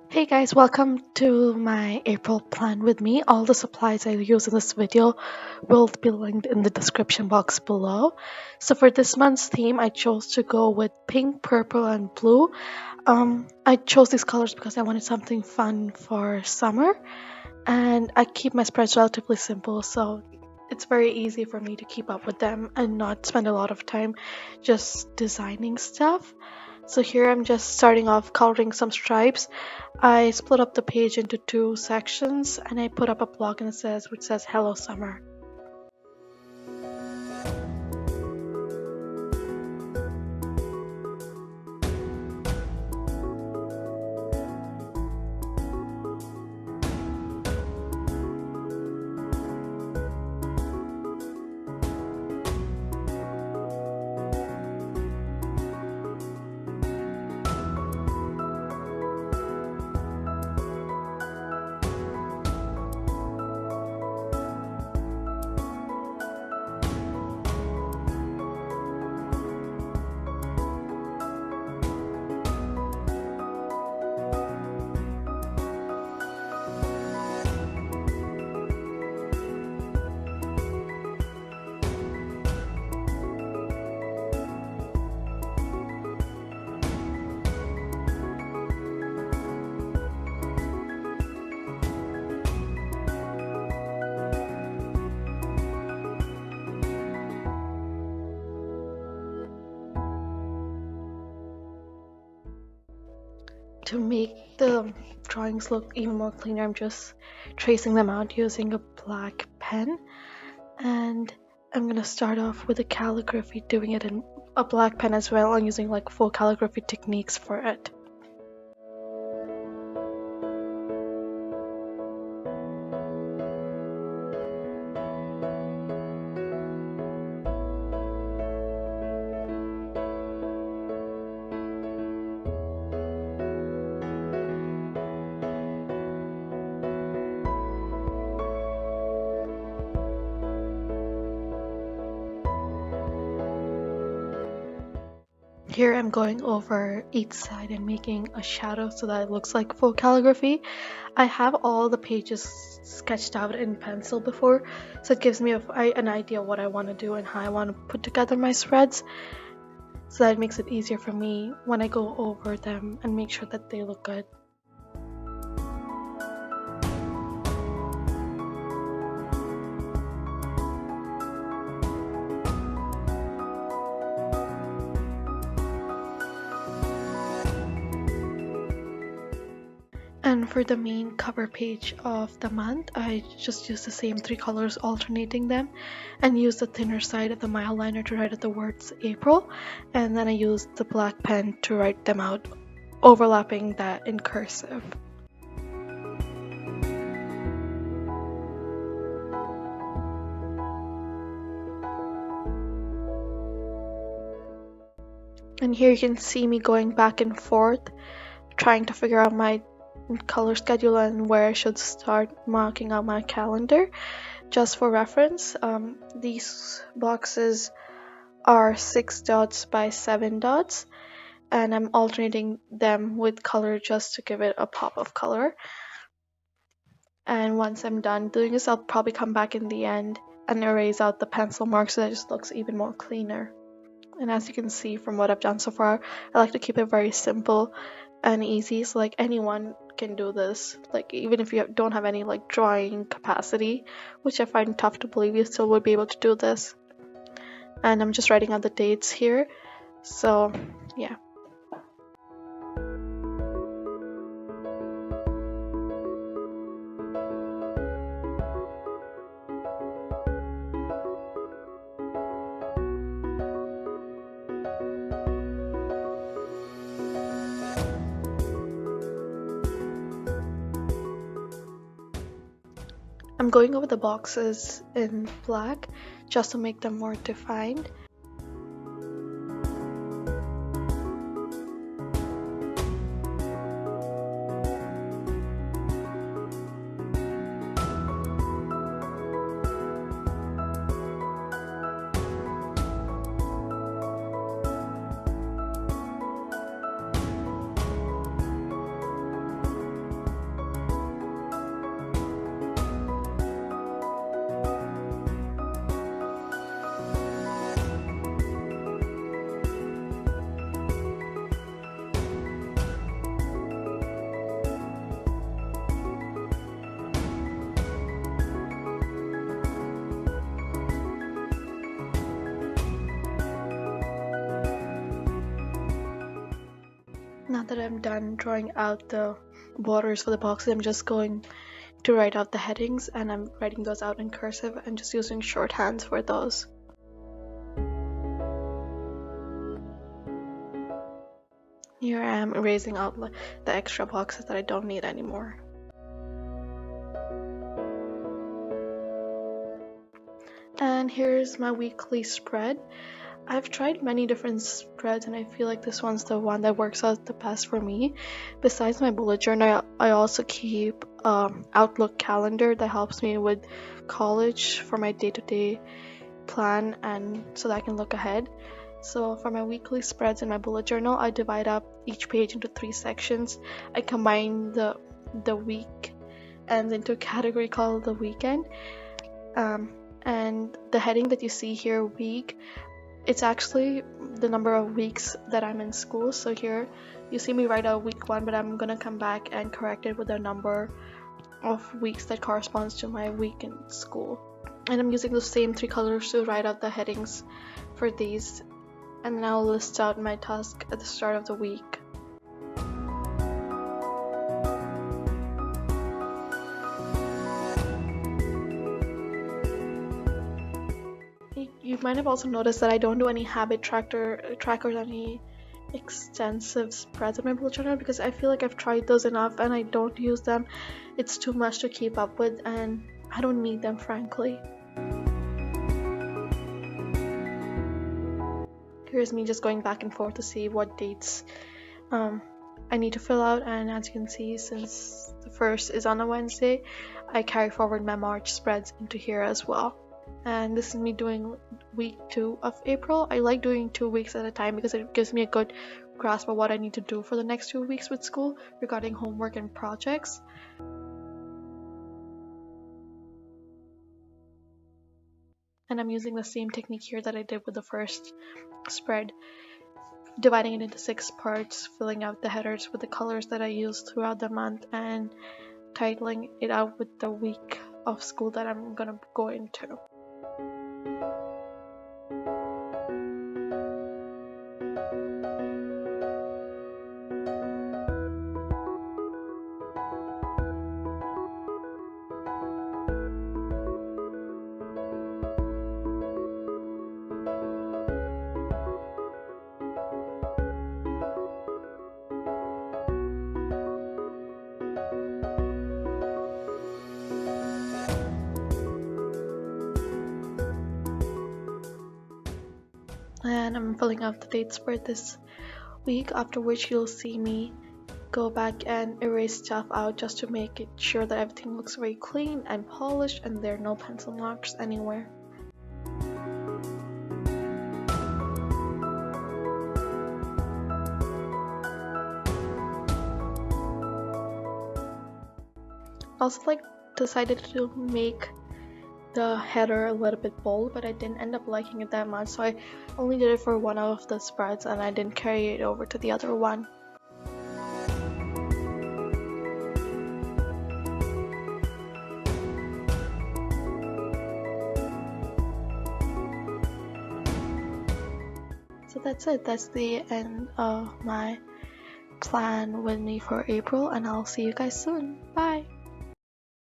Hey guys, welcome to my April plan with me. All the supplies I use in this video will be linked in the description box below. So for this month's theme, I chose to go with pink, purple, and blue. I chose these colors because I wanted something fun for summer, and I keep my spreads relatively simple, so it's very easy for me to keep up with them and not spend a lot of time just designing stuff. So here I'm just starting off coloring some stripes. I split up the page into two sections and I put up a block which says Hello Summer. To make the drawings look even more cleaner, I'm just tracing them out using a black pen. And I'm gonna start off with the calligraphy, doing it in a black pen as well, and using like full calligraphy techniques for it. Here I'm going over each side and making a shadow so that it looks like full calligraphy. I have all the pages sketched out in pencil before, so it gives me an idea of what I want to do and how I want to put together my spreads, so that it makes it easier for me when I go over them and make sure that they look good. And for the main cover page of the month, I just use the same three colors, alternating them, and use the thinner side of the mildliner to write out the words April, and then I use the black pen to write them out, overlapping that in cursive. And here you can see me going back and forth, trying to figure out my color schedule and where I should start marking out my calendar. Just for reference, these boxes are 6 dots by 7 dots, and I'm alternating them with color just to give it a pop of color. And once I'm done doing this, I'll probably come back in the end and erase out the pencil marks so that it just looks even more cleaner. And as you can see from what I've done so far, I like to keep it very simple and easy, so like anyone can do this. Like even if you don't have any like drawing capacity, which I find tough to believe, you still would be able to do this. And I'm just writing out the dates here, so yeah. I'm going over the boxes in black just to make them more defined. Now that I'm done drawing out the borders for the boxes, I'm just going to write out the headings, and I'm writing those out in cursive and just using shorthands for those. Here I am erasing out the extra boxes that I don't need anymore. And here's my weekly spread. I've tried many different spreads, and I feel like this one's the one that works out the best for me. Besides my bullet journal, I also keep Outlook calendar that helps me with college for my day-to-day plan, and so that I can look ahead. So for my weekly spreads in my bullet journal, I divide up each page into 3 sections. I combine the week ends into a category called the weekend. And the heading that you see here, week, it's actually the number of weeks that I'm in school. So here you see me write out week 1, but I'm gonna come back and correct it with a number of weeks that corresponds to my week in school. And I'm using the same 3 colors to write out the headings for these. And then I'll list out my task at the start of the week. You might have also noticed that I don't do any habit trackers, any extensive spreads in my bullet journal, because I feel like I've tried those enough and I don't use them. It's too much to keep up with, and I don't need them, frankly. Here's me just going back and forth to see what dates I need to fill out, and as you can see, since the first is on a Wednesday, I carry forward my March spreads into here as well. And this is me doing week 2 of April. I like doing 2 weeks at a time because it gives me a good grasp of what I need to do for the next 2 weeks with school regarding homework and projects. And I'm using the same technique here that I did with the first spread, dividing it into 6 parts, filling out the headers with the colors that I used throughout the month, and titling it out with the week of school that I'm gonna go into. And I'm filling out the dates for this week, after which you'll see me go back and erase stuff out just to make it sure that everything looks very clean and polished and there are no pencil marks anywhere. Also, decided to make the header a little bit bold, but I didn't end up liking it that much, so I only did it for one of the spreads and I didn't carry it over to the other one. So that's it. That's the end of my plan with me for April, and I'll see you guys soon. Bye!